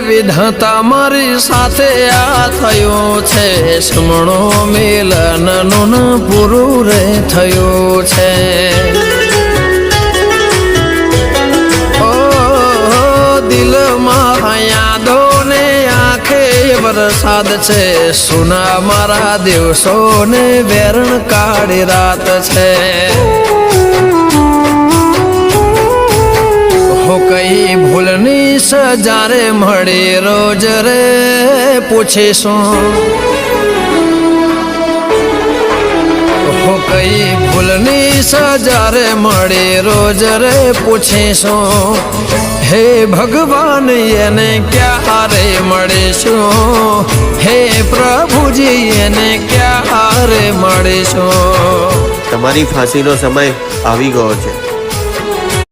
વિધાતા મારી સાથે આ થયું છે, સમણો મિલનનું પૂરું રે થયું છે। ઓ દિલમાં યાદો ને આંખે વરસાદ છે, સુના મારા દિવસો ને વેરણ કાળી રાત છે। હો કઈ ભૂલની સજારે મળી રોજ રે પૂછીશું, હો કઈ ભૂલની સજારે મળી રોજ રે પૂછીશું। હે ભગવાન એને ક્યારે મળીશું, હે પ્રભુજી એને ક્યારે મળીશું। તમારી ફાંસીનો સમય આવી ગયો છે।